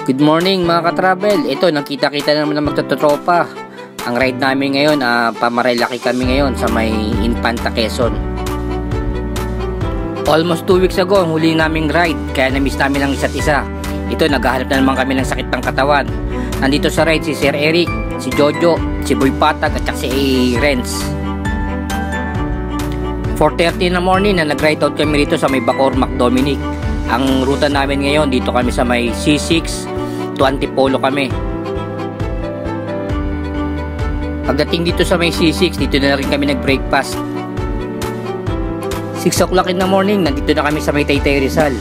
Good morning mga ka-travel. Ito, nakita-kita na naman na magtotropa. Ang ride namin ngayon, Pamarilaki kami ngayon sa may Infanta, Quezon. Almost 2 weeks ago, ang huli naming ride, kaya na-miss namin ang isa't isa. Ito, naghahanap na naman kami ng sakit pang katawan. Nandito sa ride si Sir Eric, si Jojo, si Boy Patag at si Renz. 4:30 in the morning na nag-ride out kami rito sa may Bacoor, McDominic. Ang ruta namin ngayon, dito kami sa may C6 to Antipolo kami. Pagdating dito sa may C6, dito na rin kami nag-breakfast. 6 o'clock in the morning, nandito na kami sa may Taytay Rizal.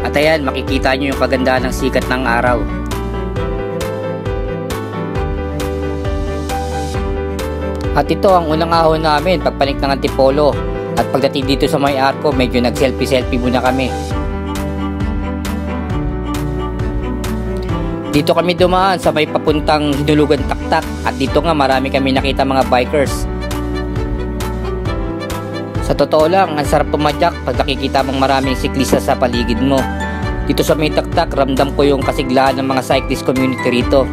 At ayan, makikita nyo yung kagandahan ng sikat ng araw. At ito ang unang ahon namin pagpanik ng Antipolo. At pagdating dito sa may Arco, medyo nag-selfie-selfie muna kami. Dito kami dumaan sa may papuntang Hinulugan Taktak. At dito nga marami kami nakita mga bikers. Sa totoo lang, ang sarap pumadyak pag nakikita mong maraming siklista sa paligid mo. Dito sa may Taktak, ramdam ko yung kasiglahan ng mga cyclist community rito.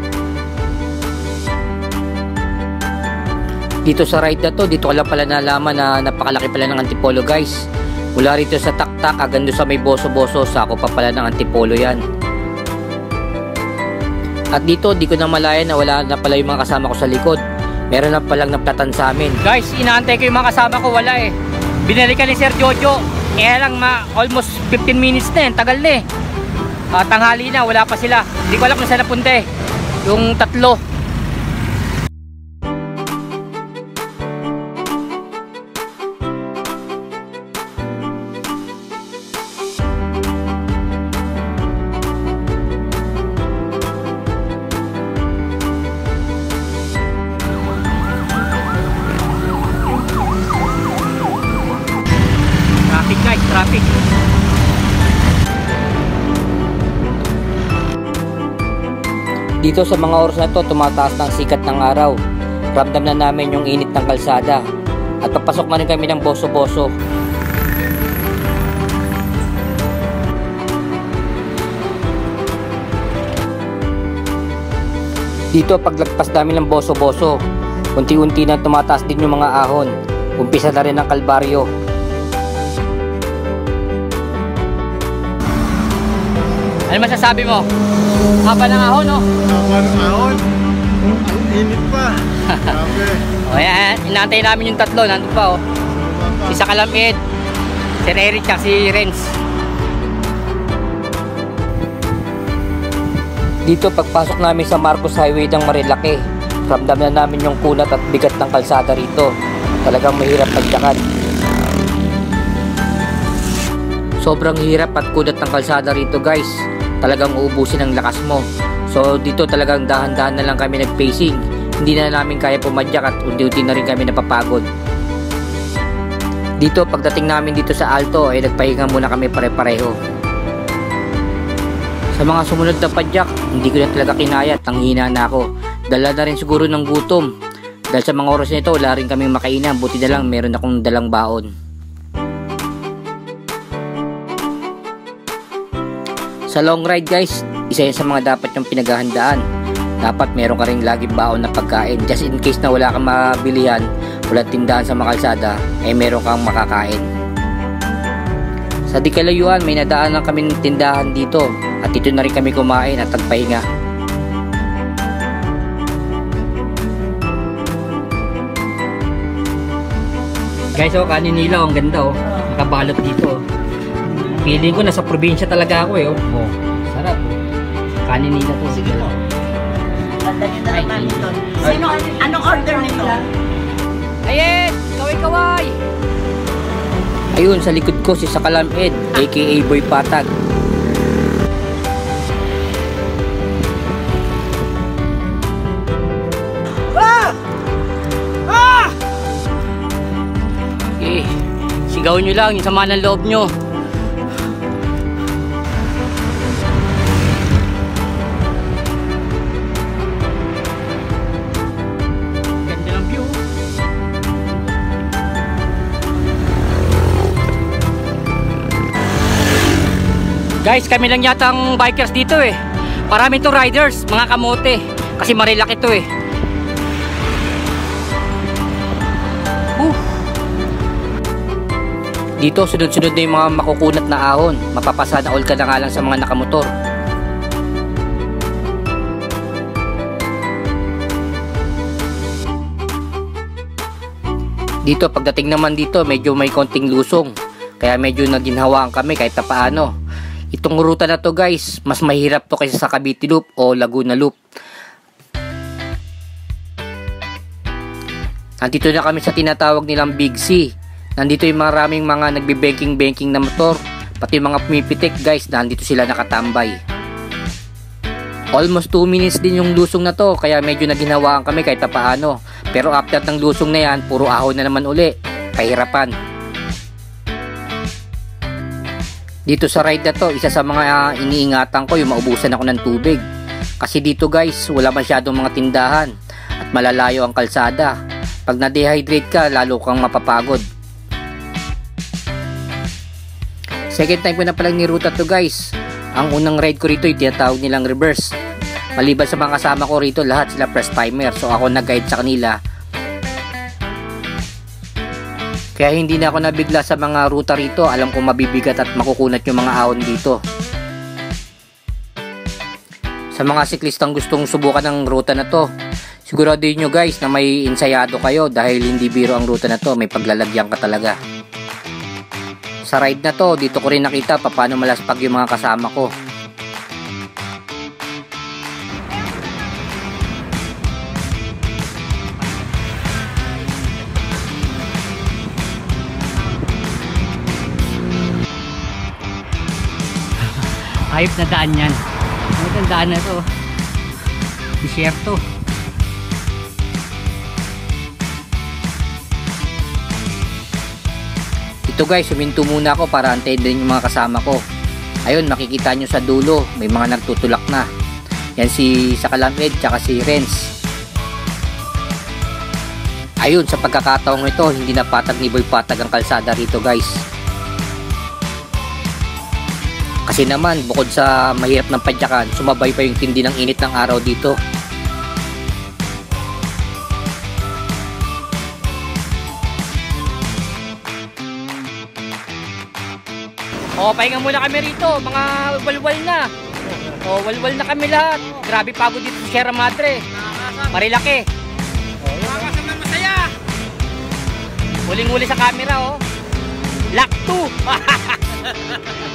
Dito sa ride na to, dito ko lang pala nalaman na napakalaki pala ng Antipolo, guys. Mula rito sa Taktak, hanggang sa may Boso-Boso, sako pa pala ng Antipolo yan. At dito, di ko na malaya na wala na pala yung mga kasama ko sa likod. Meron na palang naplatan sa amin. Guys, inaantay ko yung mga kasama ko, wala eh. Binalikan ni Sir Jojo. Kaya lang, almost 15 minutes na eh, tagal na eh. Tanghali na, wala pa sila. Hindi ko alam kung saan napunta eh. Yung tatlo. Traffic. Dito sa mga oras na to, tumataas ng sikat ng araw. Ramdam na namin yung init ng kalsada. At papasok na rin kami ng Boso-Boso. Dito paglagpas namin ng Boso-Boso, unti-unti na tumataas din yung mga ahon. Umpisa na rin ang kalbaryo. Ano masasabi mo? Haba ng ahon, no? Haba ng ahon? Init pa. O yan, inaantay namin yung tatlo. Nandun pa, oh. Si Sakalamid, Sir Eric, at si Renz. Dito, pagpasok namin sa Marcos Highway ng Marilaki, ramdam na namin yung kunat at bigat ng kalsada rito. Talagang mahirap magdakad. Sobrang hirap at kunat ng kalsada rito, guys. Talagang uubusin ang lakas mo. So dito talagang dahan-dahan na lang kami nag-pacing. Hindi na namin kaya pumadyak at unti-unti na rin kami napapagod. Dito pagdating namin dito sa Alto ay nagpahinga muna kami pare-pareho. Sa mga sumunod na padyak, hindi ko na talaga kinaya at nanghina na ako. Dala na rin siguro ng gutom. Dahil sa mga oras nito wala rin kaming makainan. Buti na lang meron akong dalang baon. Sa long ride, guys, isa yan sa mga dapat yung pinaghahandaan. Dapat meron ka rin laging baon na pagkain. Just in case na wala kang mabilihan, wala tindahan sa mga kalsada, ay meron kang makakain. Sa di kalayuan, may nadaanan kami ng tindahan dito. At dito na rin kami kumain at nagpahinga. Guys, oh, kanin nila, ang ganda, oh. Nakabalot dito. Feeling ko nasa probinsya talaga ako eh. Oh, sarap. Kanin nila to. Sige no. Dadali na naman ito. Sino, anong order nito? Ayen! Kaway-kaway! Ayun, sa likod ko si Sakalamid, aka Boy Patag. Ah! Ah! Okay. Sigaw nyo lang, yung sama ng loob nyo. Guys, kami lang yata ang bikers dito eh. Marami to riders, mga kamote. Kasi marilaki to eh. Dito sunod-sunod na yung mga makukunat na ahon. Mapapasa na all ka na nga lang sa mga nakamotor. Dito pagdating naman dito medyo may konting lusong. Kaya medyo naginhawaan kami kahit paano. Itong ruta na to guys, mas mahirap to kaysa sa Cavite Loop o Laguna Loop. Nandito na kami sa tinatawag nilang Big C. Nandito yung maraming mga nagbe-banking na motor. Pati yung mga pumipitik guys, nandito sila nakatambay. Almost 2 minutes din yung lusong na to, kaya medyo naginhawaan kami kahit paano. Pero after ng lusong na yan, puro ahon na naman uli. Kahirapan. Dito sa ride na to, isa sa mga iniingatan ko yung maubusan ako ng tubig. Kasi dito guys, wala masyadong mga tindahan at malalayo ang kalsada. Pag na-dehydrate ka, lalo kang mapapagod. Second time ko na palang niruta to guys. Ang unang ride ko rito yung tinatawag nilang reverse. Maliban sa mga kasama ko rito, lahat sila first timer. So ako nag-guide sa kanila. Kaya hindi na ako nabigla sa mga ruta rito. Alam ko mabibigat at makukunat yung mga ahon dito. Sa mga siklistang gustong subukan ng ruta na to, siguraduhin nyo guys na may ensayado kayo dahil hindi biro ang ruta na to. May paglalagyan ka talaga. Sa ride na to, dito ko rin nakita paano malaspag yung mga kasama ko. Ayop na daan yan. Ang daan na to. Disyerto. Ito guys, huminto muna ako para antayin din yung mga kasama ko. Ayun, makikita nyo sa dulo, may mga nagtutulak na. Yan si Sakalamid, tsaka si Renz. Ayun, sa pagkakataong ito, hindi na patag ni Boy patag ang kalsada rito guys. Kasi naman, bukod sa mahirap ng padyakan, sumabay pa yung tindi ng init ng araw dito. O, pahinga muna kami rito, mga walwal na. O, walwal na kami lahat. Grabe pagod dito sa Sierra Madre. Marilaki. Makakasam na masaya. Huling-huli sa camera, oh. Lock 2.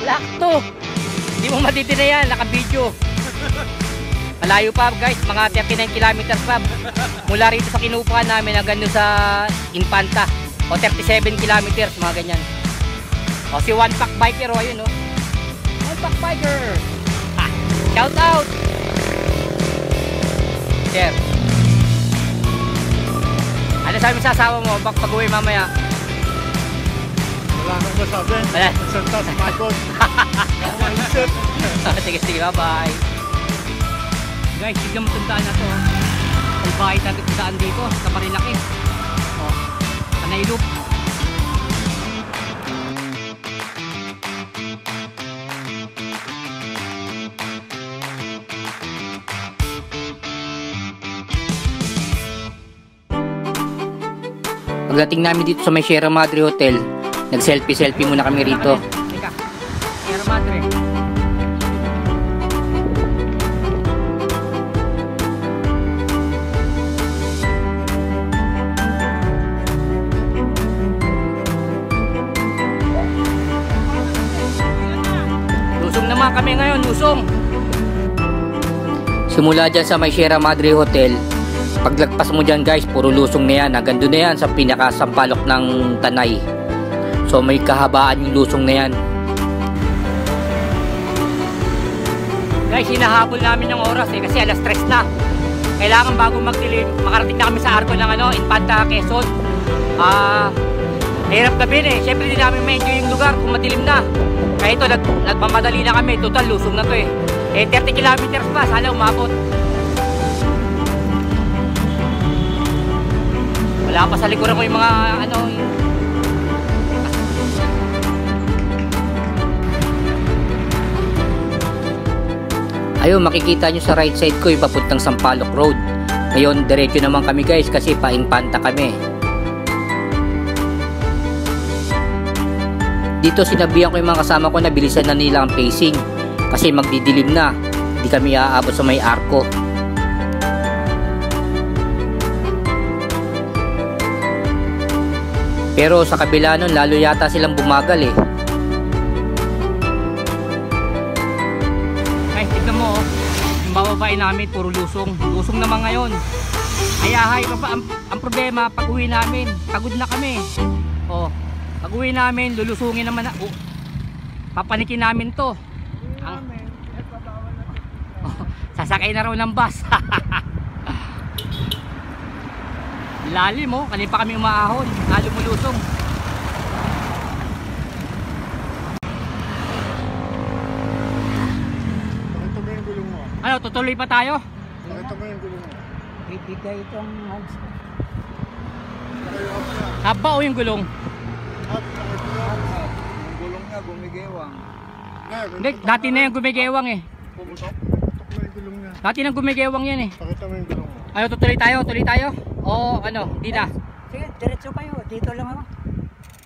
Lock 2. Hindi mo matiti na yan, naka-video. Malayo pa guys, mga 39 kilometers pa. Mula rito sa kinupuan namin hanggang sa Infanta. O 37 kilometers, mga ganyan. O si One Pack Biker, o ayun o. One Pack Biker. Shout out. Sir. Ano sabi mo sa asawa mo pag-uwi mamaya? Wala nang masabi. Santa sa pagod. Sige, bye bye. Guys, bigyan mo itong daan na to. Ang bahit natin itong daan dito sa Marilaki. O, Panay Loop. Pagdating namin dito sa may Sierra Madre Hotel, nag-selfie muna kami rito. Sierra Madre. Lusong naman kami ngayon, lusong. Simula dyan sa may Sierra Madre Hotel, paglagpas mo dyan guys, puro lusong na yan. Hanggang doon na yan sa pinakasampalok ng Tanay. So may kahabaan yung lusong na yan. Guys, hinahabol namin yung oras kasi alas 3 na. Kailangan bago magdilim, makarating na kami sa arko ng Infanta, Quezon. Hirap gabi Siyempre hindi namin ma-enjoy yung lugar kung madilim na. Kaya ito, nagmamadali na kami. Total, lusong na to 30 kilometers pa, sana umabot. Wala pa sa likuran ko yung mga Ayun, makikita nyo sa right side ko yung papuntang Sampaloc Road. Ngayon, diretso naman kami guys kasi pa-Infanta kami. Dito sinabihan ko yung mga kasama ko na bilisan na nila ang pacing kasi magdidilim na. Hindi kami aabot sa may arko. Pero sa kabila nun, lalo yata silang bumagal eh. Guys, tignan mo oh. Yung bababae namin, puro lusong. Lusong naman ngayon. Ayahay pa ang problema, pag uwi namin, pagod na kami. Oh, pag uwi namin, lulusungin naman na. Oh, papanikin namin to. Sasakay na raw ng bus. Lalim mo, kanina pa kami umaahon, lalo mulusong. Pakita mo yung gulong mo. Ano, tutuloy pa tayo? Pakita mo yung gulong mo. Bibigay itong hands. Haba o yung gulong? At pakita mo. Yung gulong niya gumigewang. Hindi, dati na yung gumigewang eh. Pumutok. Putok mo yung gulong niya. Dati nang gumigewang yan eh. Pakita mo yung gulong mo. Ano, tutuloy tayo? O ano, di na? Sige, diretso kayo. Dito lang ako.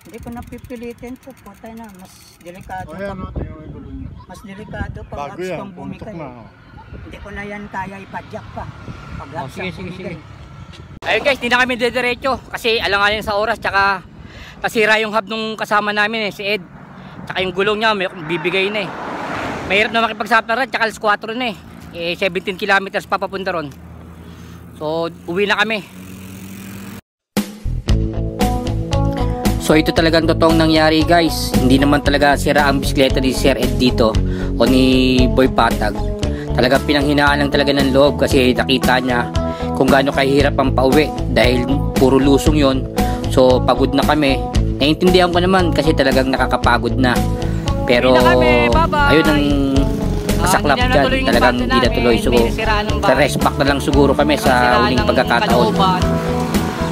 Hindi ko napipilitin to. Putay na, mas delikado O yan pa. o, tingnan mo yung gulong niya. Mas delikado pag Bago laps yan, kang pumutok bumigay. na. oh. Hindi ko na yan kaya ipadyak pa. Pag Oh, laps sige, kang sige. bumigay. Ayun guys, hindi na kami dediretso kasi alanganin sa oras, tsaka nasira yung hub nung kasama namin eh, si Ed. Tsaka yung gulong niya, may bibigay na eh. Mahirap na makipagsaparan, tsaka alas 4 na eh. 17 kilometers pa papunta ron. So, uwi na kami. So, ito talagang totoong nangyari guys. Hindi naman talaga sira ang bisikleta ni Sir Ed dito o ni Boy Patag. Talagang pinanghinaan lang talaga ng loob kasi nakita niya kung gaano kahirap ang pauwi dahil puro lusong yon. So, pagod na kami. Naiintindihan ko naman kasi talagang nakakapagod na. Pero, ayun ang masaklap dyan. Talagang hindi na tuloy. So, rest back na lang siguro kami sa uling pagkakataon.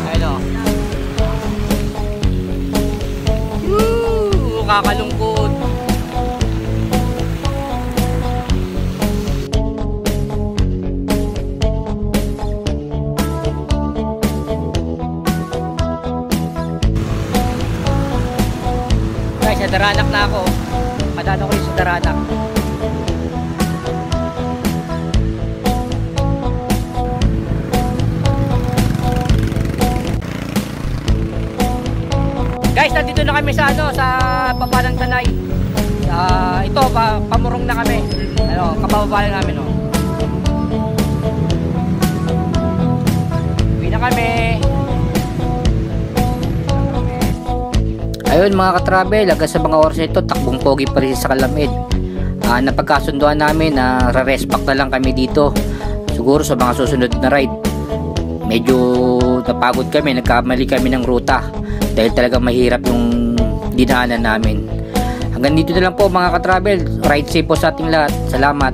Ayun o. Kakalungkot. Guys, sa Daranak na ako. Padano ko yung sa Daranak. Guys, nandito na kami sa ano, sa baba ng Tanay. Ito, pamurong na kami. Ano, kabababa lang namin, oh. Uwi na kami. Ayun mga ka-travel, hanggang sa mga oras nito, takbong pogi pa rin sa Kalamid. Napagkasunduan namin na rest back na lang kami dito. Siguro sa mga susunod na ride. Medyo napagod kami, nagkamali kami ng ruta. Dahil talaga mahirap yung dinaanan namin. Hanggang dito na lang po mga ka-travel. Ride safe po sa ating lahat. Salamat.